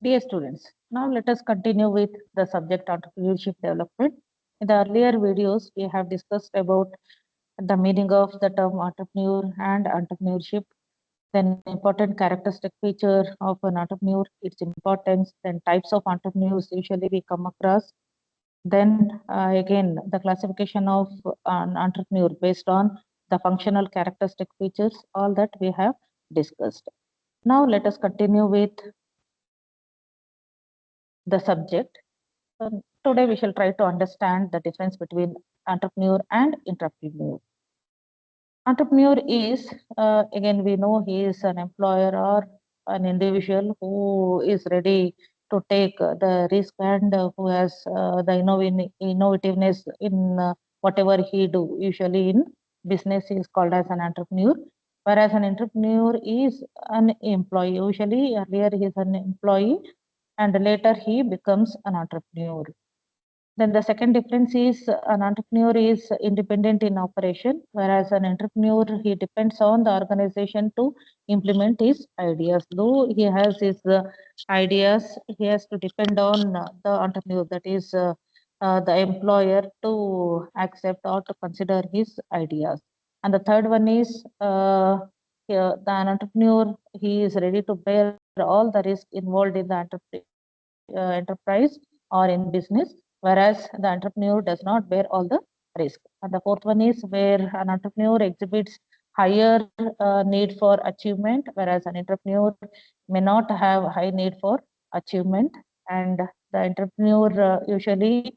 Dear students, now let us continue with the subject entrepreneurship development. In the earlier videos, we have discussed about the meaning of the term entrepreneur and entrepreneurship, then important characteristic feature of an entrepreneur, its importance, then types of entrepreneurs usually we come across, then again the classification of an entrepreneur based on the functional characteristic features, all that we have discussed. Now let us continue with the subject. Today we shall try to understand the difference between entrepreneur and intrapreneur. Entrepreneur is, again, we know he is an employer or an individual who is ready to take the risk and who has the innovativeness in whatever he do. Usually in business, he is called as an entrepreneur, whereas an entrepreneur is an employee. Usually, earlier he is an employee, and later he becomes an entrepreneur. Then the second difference is an entrepreneur is independent in operation, whereas an entrepreneur, he depends on the organization to implement his ideas. Though he has his ideas, he has to depend on the entrepreneur, that is the employer, to accept or to consider his ideas. And the third one is the entrepreneur, he is ready to bear all the risk involved in the enterprise or in business, whereas the entrepreneur does not bear all the risk. And the fourth one is where an entrepreneur exhibits higher need for achievement, whereas an entrepreneur may not have high need for achievement. And the entrepreneur usually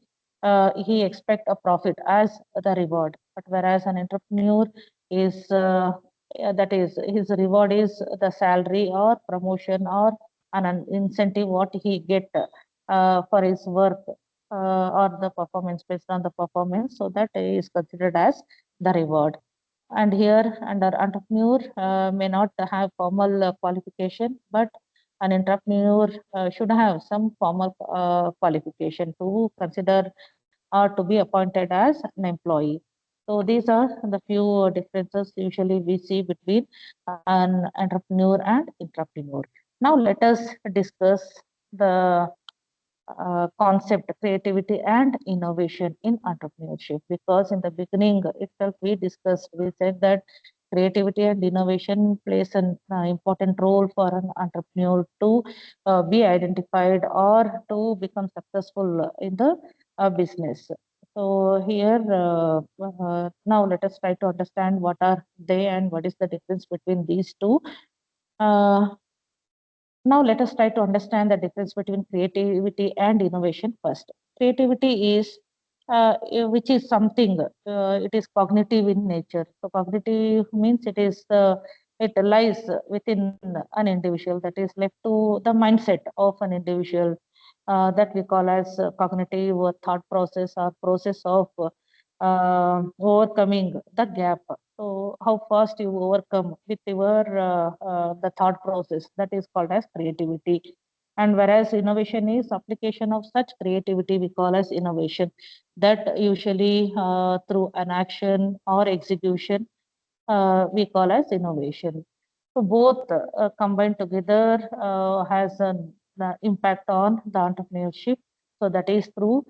he expect a profit as the reward, but whereas an entrepreneur is that is his reward is the salary or promotion or an incentive what he get for his work or the performance, based on the performance, so that is considered as the reward. And here under entrepreneur may not have formal qualification, but an entrepreneur should have some formal qualification to consider or to be appointed as an employee. So these are the few differences usually we see between an entrepreneur and intrapreneur. Now let us discuss the concept creativity and innovation in entrepreneurship, because in the beginning itself we said that creativity and innovation plays an important role for an entrepreneur to be identified or to become successful in the business. So here now let us try to understand what are they and what is the difference between these two. uh, Now let us try to understand the difference between creativity and innovation first. Creativity is which is something, it is cognitive in nature. So cognitive means it lies within an individual, that is left to the mindset of an individual, that we call as cognitive or thought process or process of overcoming the gap. So how fast you overcome with your the thought process, that is called as creativity. And whereas innovation is application of such creativity, we call as innovation, that usually through an action or execution we call as innovation. So both combined together has an impact on the entrepreneurship. So that is through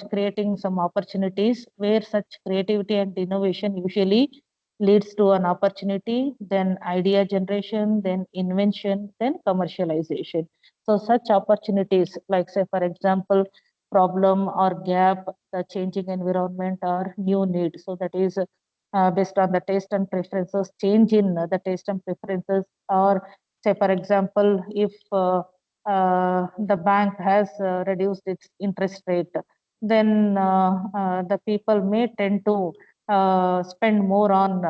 creating some opportunities where such creativity and innovation usually leads to an opportunity, then idea generation, then invention, then commercialization. So such opportunities, like say for example, problem or gap, the changing environment or new need. So that is based on the taste and preferences, change in the taste and preferences, or say for example, if the bank has reduced its interest rate, then the people may tend to spend more on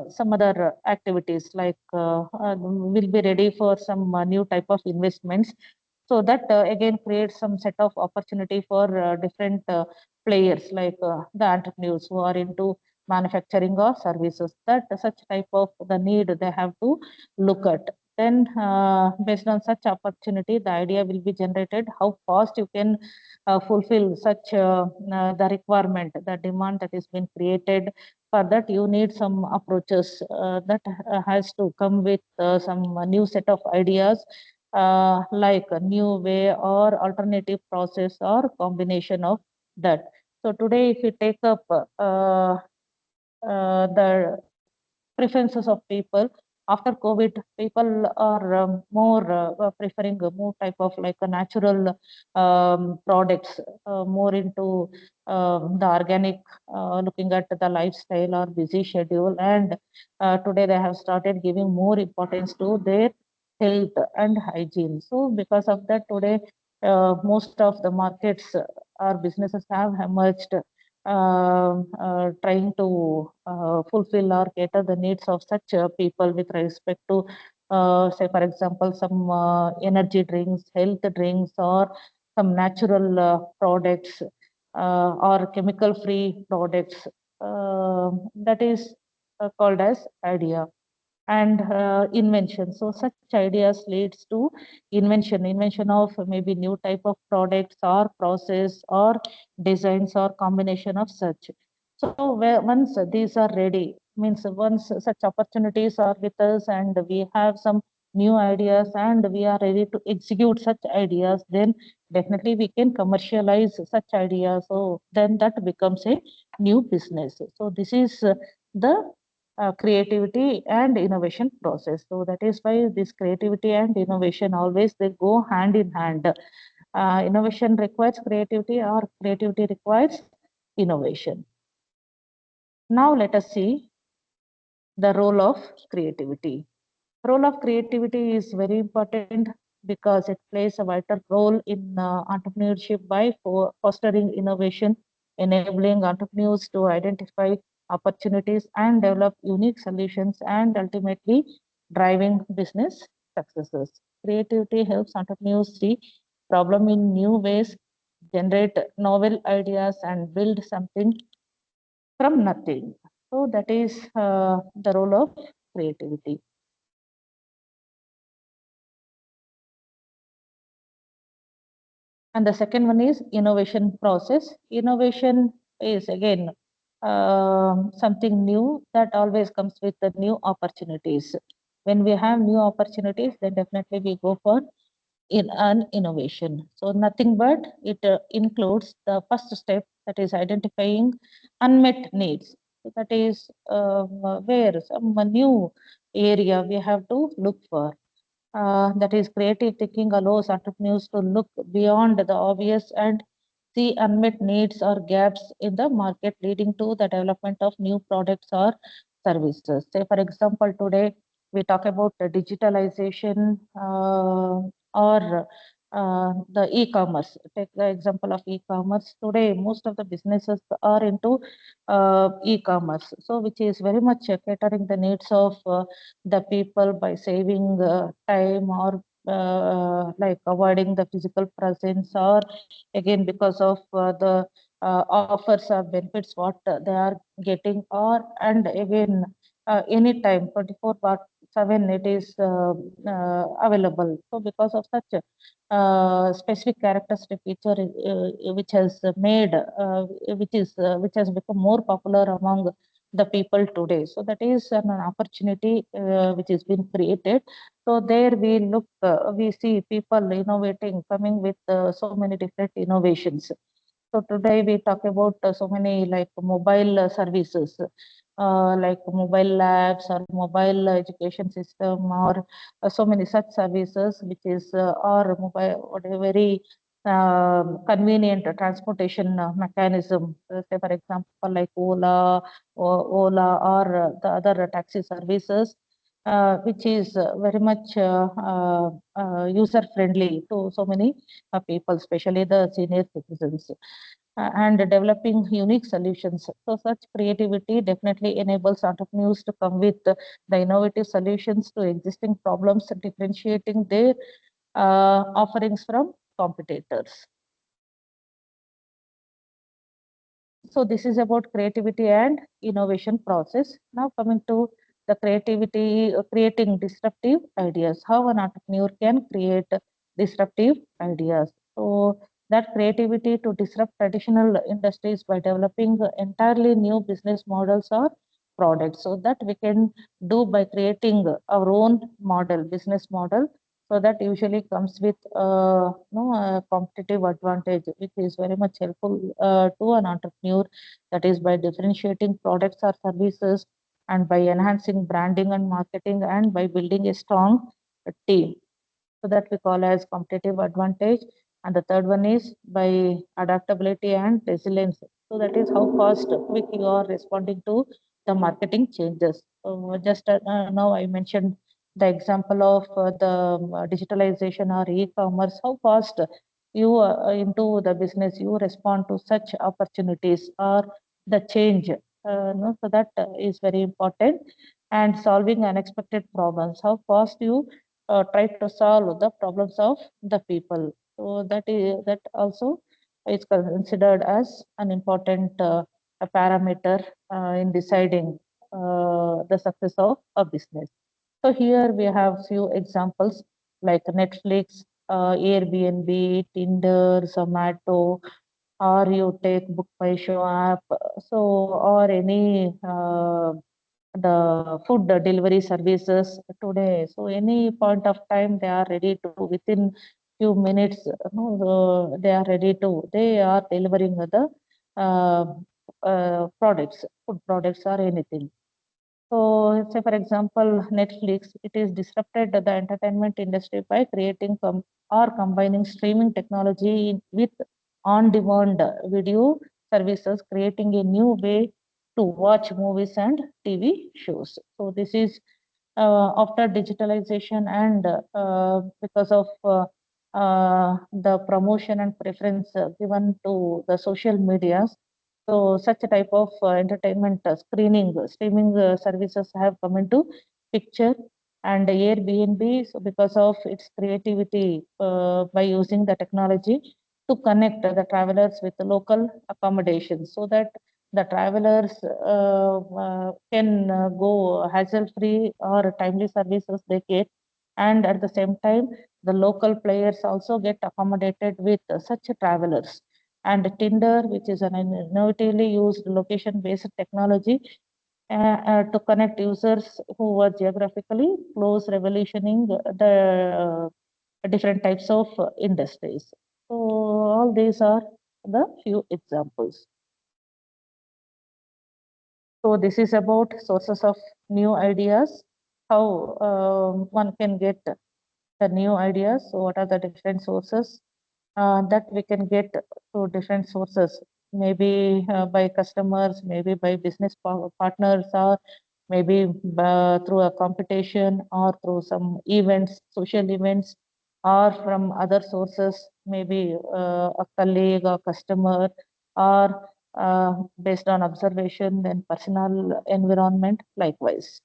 some other activities, like will be ready for some new type of investments. So that again creates some set of opportunity for different players, like the entrepreneurs who are into manufacturing or services, that such type of the need they have to look at. Then based on such opportunity, the idea will be generated how fast you can fulfill such the requirement, the demand that is being created. For that you need some approaches that has to come with some new set of ideas, like a new way or alternative process or combination of that. So today, if you take up the preferences of people after COVID, people are more preferring a more type of like a natural products, more into the organic, looking at the lifestyle or busy schedule. And today they have started giving more importance to their health and hygiene. So because of that, today most of the markets or businesses have emerged, trying to fulfill or cater the needs of such people with respect to, say, for example, some energy drinks, health drinks, or some natural products or chemical-free products. That is called as idea and invention. So such ideas leads to invention of maybe new type of products or process or designs or combination of such. So once these are ready, means once such opportunities are with us and we have some new ideas and we are ready to execute such ideas, then definitely we can commercialize such ideas. So then that becomes a new business. So this is the creativity and innovation process. So that is why this creativity and innovation always they go hand in hand. Innovation requires creativity or creativity requires innovation. Now let us see the role of creativity. Role of creativity is very important because it plays a vital role in entrepreneurship by fostering innovation, enabling entrepreneurs to identify opportunities and develop unique solutions, and ultimately driving business successes. Creativity helps entrepreneurs see problem in new ways, generate novel ideas, and build something from nothing. So that is the role of creativity. And the second one is innovation process. Innovation is again something new that always comes with the new opportunities. When we have new opportunities, then definitely we go for in an innovation. So nothing but it includes the first step, that is identifying unmet needs. So that is where some new area we have to look for. That is, creative thinking allows entrepreneurs to look beyond the obvious and see unmet needs or gaps in the market, leading to the development of new products or services. Say, for example, today we talk about the digitalization or the e-commerce. Take the example of e-commerce. Today, most of the businesses are into e-commerce, so which is very much catering the needs of the people by saving time or like avoiding the physical presence, or again because of the offers or benefits what they are getting, or and again anytime 24 bar 7 it is available. So because of such specific characteristic feature which has made which has become more popular among the people today. So that is an opportunity which has been created. So there we look, we see people innovating, coming with so many different innovations. So today we talk about so many like mobile services, like mobile labs or mobile education system, or so many such services, which is or mobile what a very convenient transportation mechanism. Say for example, like Ola or the other taxi services, which is very much user friendly to so many people, especially the senior citizens, and developing unique solutions. So such creativity definitely enables entrepreneurs to come with the innovative solutions to existing problems, differentiating their offerings from competitors. So this is about creativity and innovation process. Now coming to the creativity, creating disruptive ideas, how an entrepreneur can create disruptive ideas. So that creativity to disrupt traditional industries by developing entirely new business models or products. So that we can do by creating our own model, business model, So that usually comes with a competitive advantage, which is very much helpful to an entrepreneur. That is by differentiating products or services, and by enhancing branding and marketing, and by building a strong team. So that we call as competitive advantage. And the third one is by adaptability and resilience. So that is how fast, quick you are responding to the marketing changes. Just now I mentioned the example of the digitalization or e-commerce, how fast you into the business, you respond to such opportunities or the change. No, so that is very important. And solving unexpected problems, how fast you try to solve the problems of the people. So that also is considered as an important a parameter in deciding the success of a business. So here we have few examples like Netflix, Airbnb, Tinder, Zomato, or you take Book My Show app. So or any the food delivery services today. So any point of time they are ready to within few minutes. They are ready to. They are delivering the uh, products, food products or anything. So, say for example, Netflix, it is disrupted the entertainment industry by creating or combining streaming technology with on-demand video services, creating a new way to watch movies and TV shows. So, this is after digitalization and because of the promotion and preference given to the social medias. So such a type of entertainment streaming services have come into picture. And Airbnb, so because of its creativity by using the technology to connect the travelers with the local accommodations, so that the travelers can go hassle-free or timely services they get, and at the same time, the local players also get accommodated with such travelers. And Tinder, which is an innovatively used location-based technology to connect users who were geographically close, revolutioning the different types of industries. So all these are the few examples. So this is about sources of new ideas, how one can get the new ideas. So what are the different sources that we can get through different sources, maybe by customers, maybe by business partners, or maybe through a competition or through some events, social events, or from other sources, maybe a colleague or customer, or based on observation, then personal environment likewise.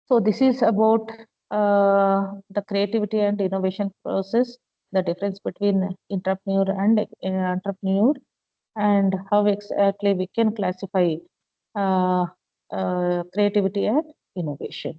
So this is about the creativity and innovation process, the difference between entrepreneur and entrepreneur, and how exactly we can classify creativity and innovation.